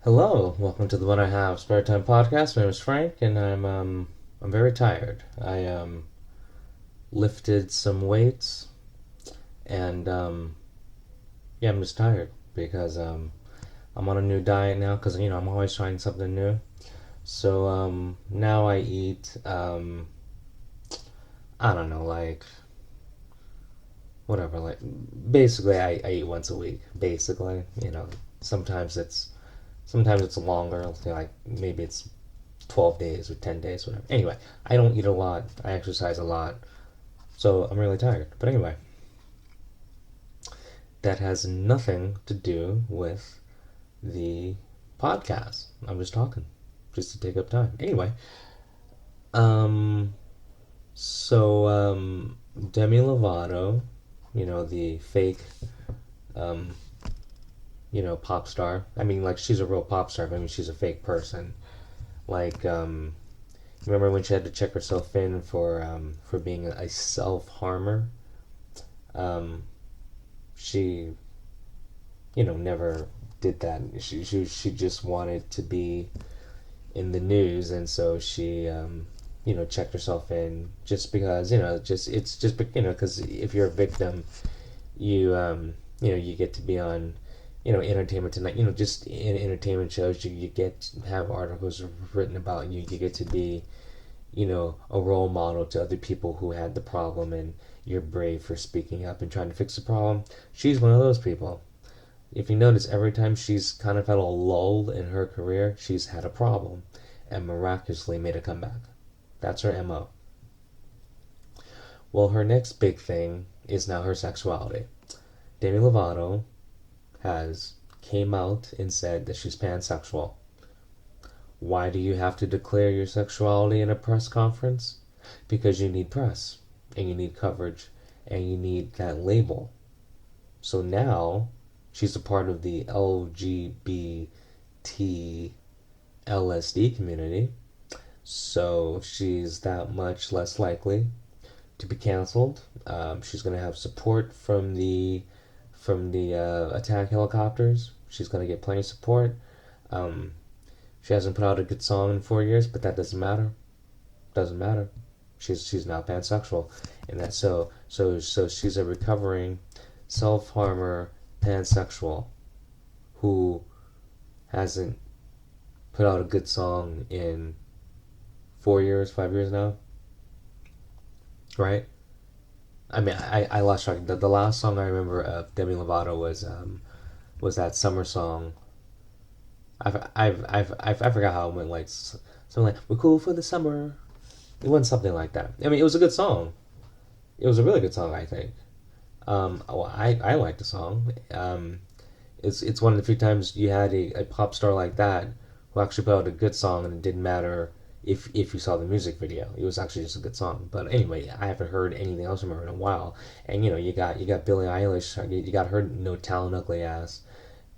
Hello, welcome to the One I Have Spare Time podcast. My name is Frank, and I'm very tired. I lifted some weights, and yeah, I'm just tired because I'm on a new diet now because I'm always trying something new. So now I eat I don't know, like whatever, like basically I eat once a week. Basically, sometimes it's sometimes it's longer, like maybe it's 12 days or 10 days, whatever. Anyway, I don't eat a lot. I exercise a lot. So I'm really tired. But anyway, that has nothing to do with the podcast. I'm just talking just to take up time. Anyway, um, so Demi Lovato, the fake, um, pop star. I mean, like, she's a real pop star, but I mean, she's a fake person. Like, remember when she had to check herself in for being a self harmer? Um, she never did that. She just wanted to be in the news, and so she checked herself in just because just it's just because if you're a victim, you get to be on Entertainment Tonight, just in entertainment shows. You get to have articles written about you. You get to be a role model to other people who had the problem, and you're brave for speaking up and trying to fix the problem. She's one of those people. If you notice, every time she's kind of had a lull in her career, she's had a problem and miraculously made a comeback. That's her MO. Well, her next big thing is now her sexuality. Demi Lovato has came out and said that she's pansexual. Why do you have to declare your sexuality in a press conference? Because you need press, and you need coverage, and you need that label. So now she's a part of the LGBT LSD community, so she's that much less likely to be canceled. She's going to have support from the attack helicopters. She's going to get plenty of support. Um, she hasn't put out a good song in 4 years, but that doesn't matter. Doesn't matter. She's now pansexual, and so she's a recovering self harmer pansexual who hasn't put out a good song in 4 years, 5 years now, right? I mean, I lost track. The last song I remember of Demi Lovato was that summer song. I forgot how it went. Like something like "We're cool for the summer." It wasn't something like that. I mean, it was a good song. It was a really good song, I think. Well, I like the song. It's one of the few times you had a pop star like that who actually put out a good song, and it didn't matter if you saw the music video. It was actually just a good song. But anyway, I haven't heard anything else from her in a while. And you got Billie Eilish. You got her no talent ugly ass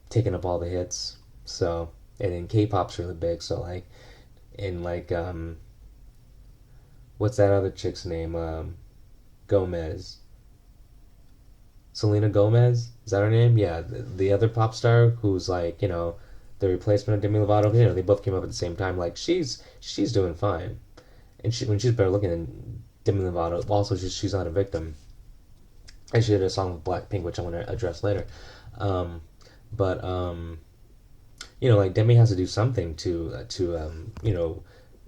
taking up all the hits. So, and then K-pop's really big. So like what's that other chick's name? Gomez. Selena Gomez, is that her name? Yeah, the other pop star who's like, the replacement of Demi Lovato. They both came up at the same time. Like she's doing fine, and she's better looking than Demi Lovato. Also, she's not a victim. And she did a song with Blackpink, which I'm going to address later. Um, but like Demi has to do something to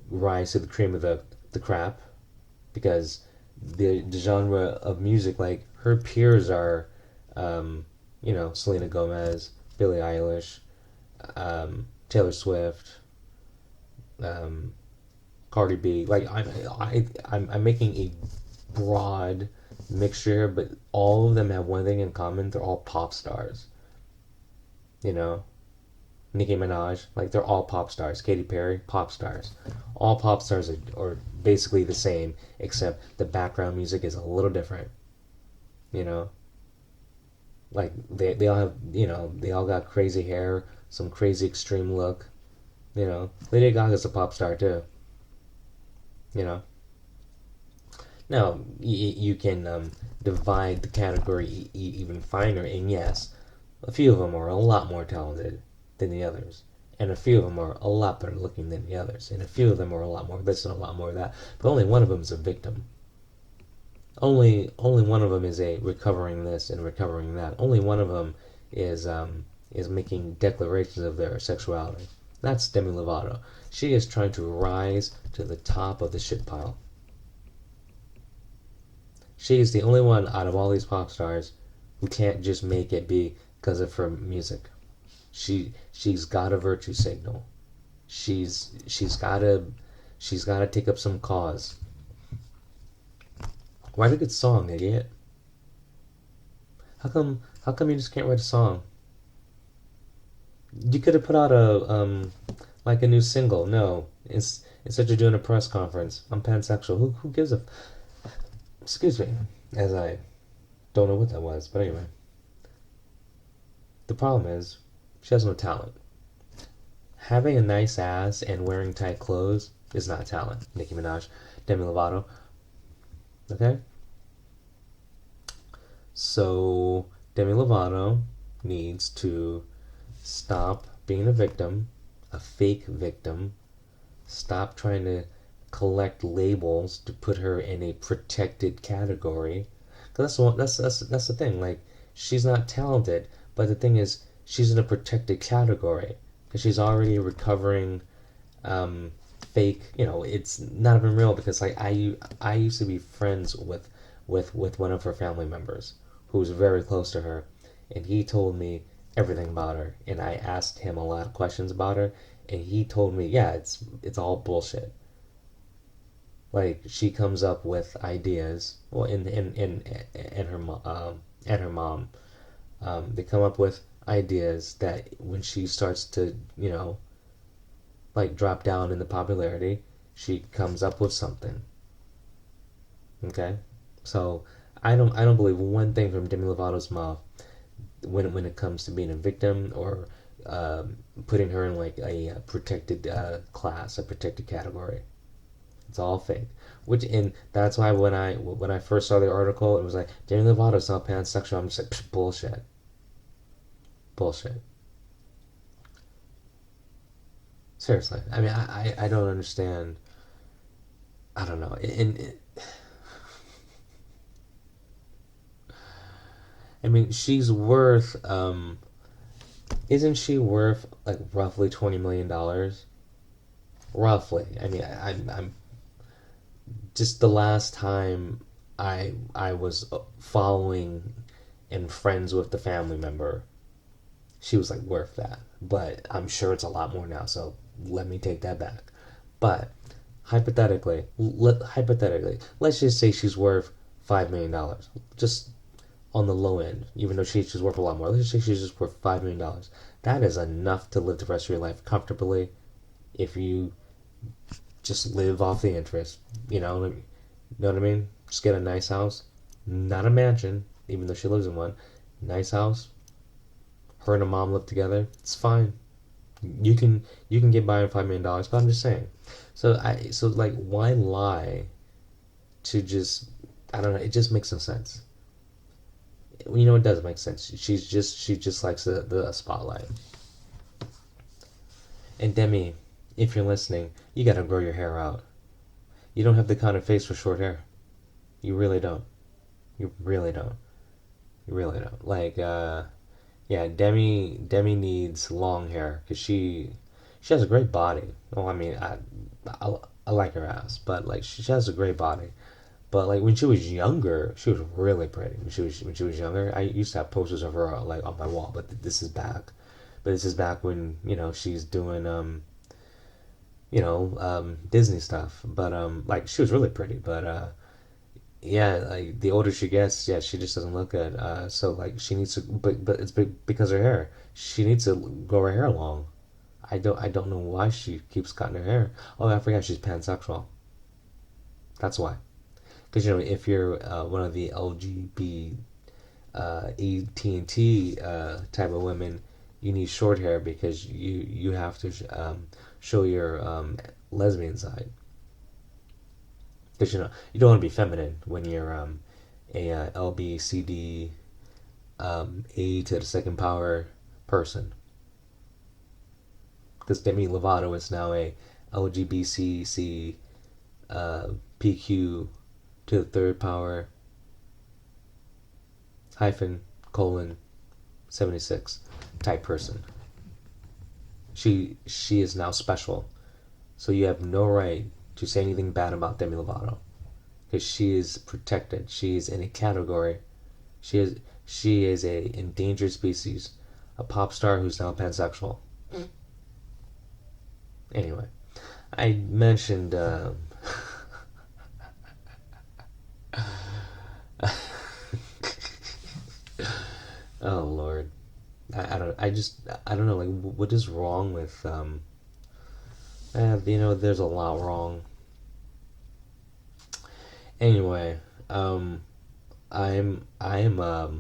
rise to the cream of the crap, because the genre of music, like her peers are, Selena Gomez, Billie Eilish, Taylor Swift, um, Cardi B. Like I'm making a broad mixture here, but all of them have one thing in common: they're all pop stars. You know, Nicki Minaj, like they're all pop stars. Katy Perry, pop stars. All pop stars are basically the same, except the background music is a little different. You know, like they all have they all got crazy hair, some crazy extreme look. Lady Gaga's a pop star too. You know, now you can divide the category even finer, and yes, a few of them are a lot more talented than the others, and a few of them are a lot better looking than the others, and a few of them are a lot more this and a lot more of that. But only one of them is a victim. Only one of them is a recovering this and recovering that. Only one of them is making declarations of their sexuality. That's Demi Lovato. She is trying to rise to the top of the shit pile. She is the only one out of all these pop stars who can't just make it be because of her music. She's got a virtue signal. She's gotta take up some cause. Write a good song, idiot. How come you just can't write a song? You could have put out a new single. No, instead you're doing a press conference. I'm pansexual. Who gives a excuse me, as I don't know what that was, but anyway. The problem is she has no talent. Having a nice ass and wearing tight clothes is not talent. Nicki Minaj, Demi Lovato. Okay? So Demi Lovato needs to stop being a victim, a fake victim. Stop trying to collect labels to put her in a protected category. Cause that's the thing. Like, she's not talented, but the thing is, she's in a protected category because she's already recovering fake. It's not even real because like I used to be friends with one of her family members who was very close to her, and he told me everything about her, and I asked him a lot of questions about her, and he told me, yeah, it's all bullshit. Like, she comes up with ideas, well, in her and her mom, they come up with ideas that when she starts to like drop down in the popularity, she comes up with something. Okay, so I don't believe one thing from Demi Lovato's mouth when it comes to being a victim or putting her in like a protected class, a protected category. It's all fake. And that's why when I first saw the article, it was like Demi Lovato's not pansexual. I'm just like, bullshit, bullshit. Seriously, I mean, I don't understand. I don't know. I mean, she's worth. Isn't she worth like roughly $20 million? Roughly. I mean, I'm just the last time I was following and friends with the family member, she was like worth that. But I'm sure it's a lot more now, so let me take that back. But hypothetically, let's just say she's worth $5 million, just on the low end. Even though she's worth a lot more, let's just say she's just worth $5 million. That is enough to live the rest of your life comfortably if you just live off the interest. Know what I mean? Just get a nice house, not a mansion, even though she lives in one. Nice house. Her and her mom live together. It's fine. You can get by on $5 million, but I'm just saying. So like, why lie to just, I don't know. It just makes no sense. It does make sense. She just likes the spotlight. And Demi, if you're listening, you gotta grow your hair out. You don't have the kind of face for short hair. You really don't. You really don't. You really don't. Like, yeah, Demi needs long hair because she has a great body. Well, I mean, I like her ass, but like she has a great body. But like when she was younger, she was really pretty. When she was younger, I used to have posters of her like on my wall. But this is back. But this is back when she's doing Disney stuff. But like she was really pretty. But yeah, like the older she gets, yeah, she just doesn't look good. So like she needs to, but it's because of her hair. She needs to grow her hair long. I don't know why she keeps cutting her hair. Oh, I forgot she's pansexual. That's why. Because if you're one of the LGBT AT&T type of women, you need short hair because you have to show your lesbian side. Because you don't want to be feminine when you're a LBCD A to the second power person. Because Demi Lovato is now a LGBTC PQ to the third power hyphen colon 76 type person. She is now special. So you have no right to say anything bad about Demi Lovato because she is protected. She is in a category. She is she is a endangered species, a pop star who's now pansexual. Anyway, I mentioned oh Lord, I don't know like what is wrong with there's a lot wrong. Anyway, um I am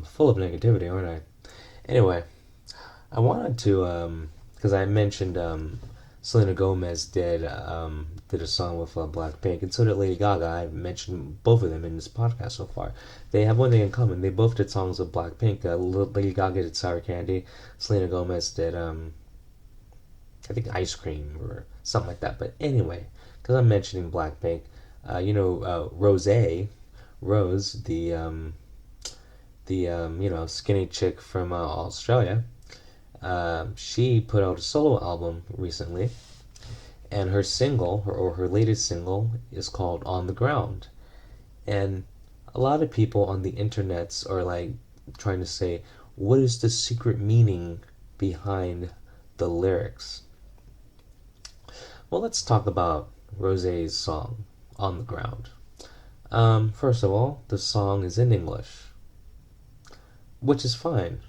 full of negativity, aren't I? Anyway, I wanted to because I mentioned Selena Gomez did a song with Blackpink, and so did Lady Gaga. I've mentioned both of them in this podcast so far. They have one thing in common. They both did songs with Blackpink. Lady Gaga did Sour Candy. Selena Gomez did I think Ice Cream or something like that. But anyway, because I'm mentioning Blackpink, Rose, the skinny chick from Australia. She put out a solo album recently, and her latest single, is called "On the Ground." And a lot of people on the internets are like trying to say, what is the secret meaning behind the lyrics? Well, let's talk about Rose's song "On the Ground." First of all, the song is in English, which is fine.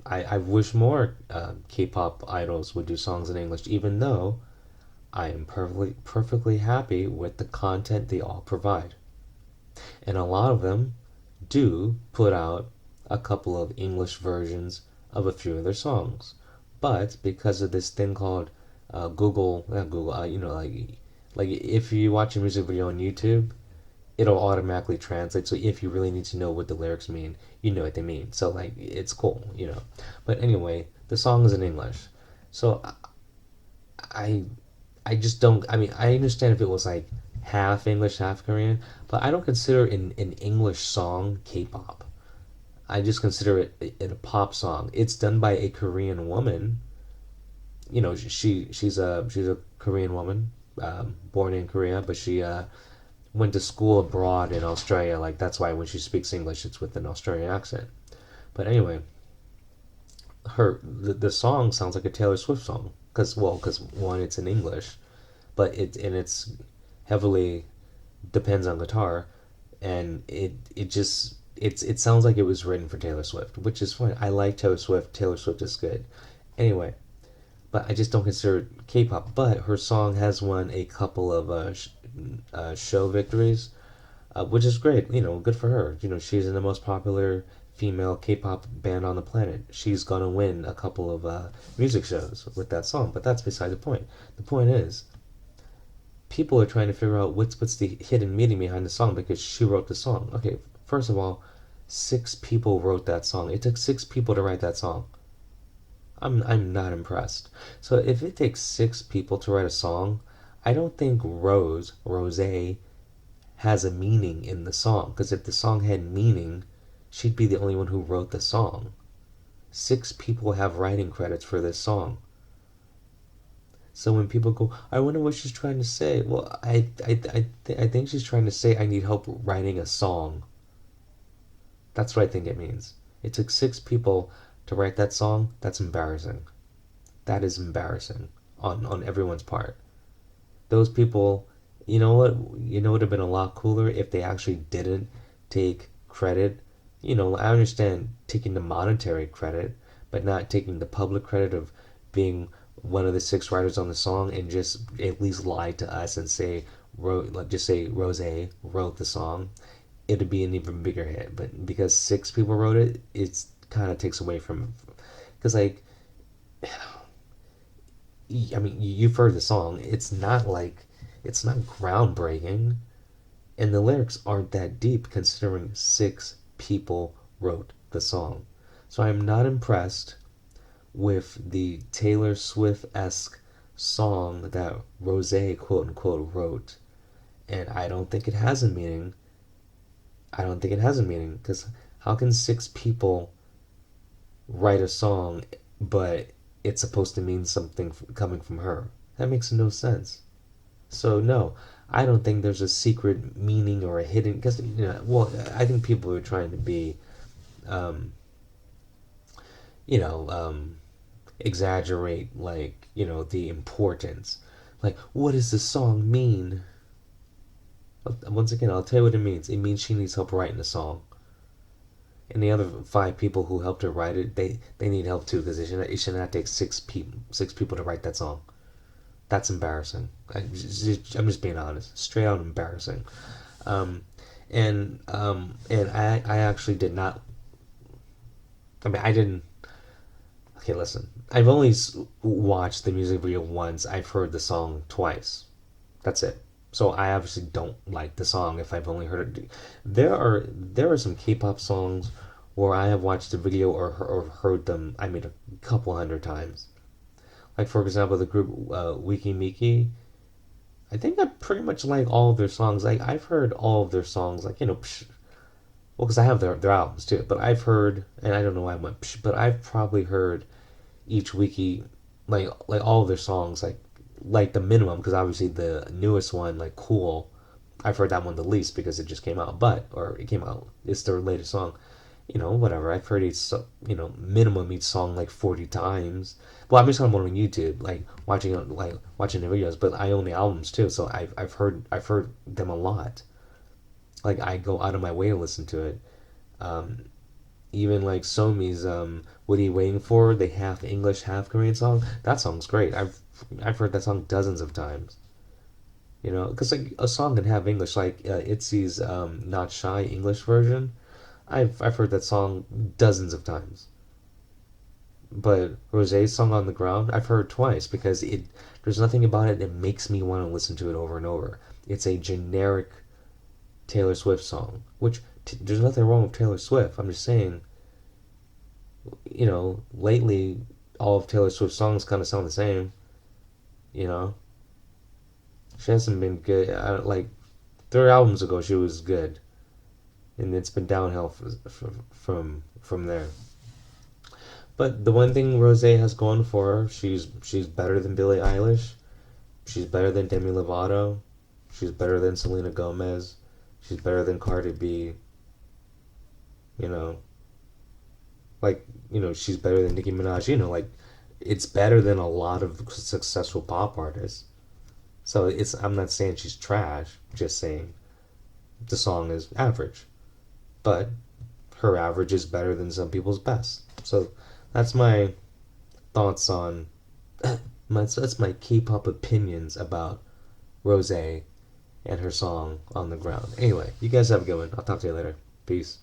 I wish more K-pop idols would do songs in English, even though I am perfectly happy with the content they all provide. And a lot of them do put out a couple of English versions of a few of their songs. But because of this thing called Google, like if you watch a music video on YouTube, it'll automatically translate. So if you really need to know what the lyrics mean, you know what they mean. So like it's cool. But anyway, the song is in English. So I I just don't. I mean, I understand if it was like half English, half Korean, but I don't consider an English song K-pop. I just consider it a pop song. It's done by a Korean woman. She's a Korean woman, born in Korea, but she went to school abroad in Australia. Like that's why when she speaks English, it's with an Australian accent. But anyway, the song sounds like a Taylor Swift song because one, it's in English, but it's heavily depends on guitar, and it sounds like it was written for Taylor Swift, which is fine. I like Taylor Swift. Taylor Swift is good. Anyway, but I just don't consider it K-pop. But her song has won a couple of show victories, which is great. Good for her. She's in the most popular female K-pop band on the planet. She's gonna win a couple of music shows with that song. But that's beside the point. The point is, people are trying to figure out what's the hidden meaning behind the song because she wrote the song. Okay, first of all, 6 people wrote that song. It took 6 people to write that song. I'm not impressed. So if it takes 6 people to write a song, I don't think Rose has a meaning in the song. Because if the song had meaning, she'd be the only one who wrote the song. 6 people have writing credits for this song. So when people go, I wonder what she's trying to say. Well, I think she's trying to say I need help writing a song. That's what I think it means. It took 6 people to write that song. That's embarrassing. That is embarrassing on everyone's part. Those people, you know what? Would have been a lot cooler if they actually didn't take credit. I understand taking the monetary credit, but not taking the public credit of being one of the 6 writers on the song, and just at least lie to us and say just say Rose wrote the song. It'd be an even bigger hit. But because 6 people wrote it, it's kind of takes away from, because like, I mean, you've heard the song. It's not groundbreaking, and the lyrics aren't that deep considering 6 people wrote the song. So I'm not impressed with the Taylor Swift esque song that Rose quote unquote wrote, and I don't think it has a meaning. I don't think it has a meaning because how can six people write a song, but it's supposed to mean something coming from her? That makes no sense. So no, I don't think there's a secret meaning or a hidden because well, I think people are trying to be, um, you know, exaggerate like the importance. Like, what does the song mean? Once again, I'll tell you what it means. It means she needs help writing a song. And the other five people who helped her write it, they need help too because it should not take six people to write that song. That's embarrassing. I'm just being honest, straight out embarrassing. Um, and I actually did not. I mean, I didn't. Okay, listen. I've only watched the music video once. I've heard the song twice. That's it. So I obviously don't like the song if I've only heard it. There are some K-pop songs where I have watched the video or heard them. I mean, a couple hundred times. Like for example, the group Wiki Miki. I think I pretty much like all of their songs. Like I've heard all of their songs. Like well, because I have their albums too. But I've heard, and I don't know why I went, but I've probably heard each wiki like all of their songs like the minimum because obviously the newest one like Cool, I've heard that one the least because it just came out, but or it came out, it's their latest song. Whatever, I've heard each minimum each song like 40 times. Well, I'm just talking about on YouTube, like watching the videos, but I own the albums too, so I've heard them a lot. Like I go out of my way to listen to it. um Even like Somi's "What Are You Waiting For?" the half English, half Korean song. That song's great. I've heard that song dozens of times. Because like a song can have English, like Itzy's "Not Shy" English version. I've heard that song dozens of times. But Rosé's song "On the Ground" I've heard twice because it there's nothing about it that makes me want to listen to it over and over. It's a generic Taylor Swift song, which there's nothing wrong with Taylor Swift. I'm just saying lately all of Taylor Swift's songs kind of sound the same. You know, she hasn't been good. Like 3 albums ago, she was good, and it's been downhill from there. But the one thing Rose has going for her, she's better than Billie Eilish. She's better than Demi Lovato. She's better than Selena Gomez. She's better than Cardi B. You know, she's better than Nicki Minaj. Like it's better than a lot of successful pop artists. So I'm not saying she's trash, just saying the song is average. But her average is better than some people's best. So that's my thoughts on that's my K-pop opinions about Rose and her song "On the Ground." Anyway, you guys have a good one. I'll talk to you later. Peace.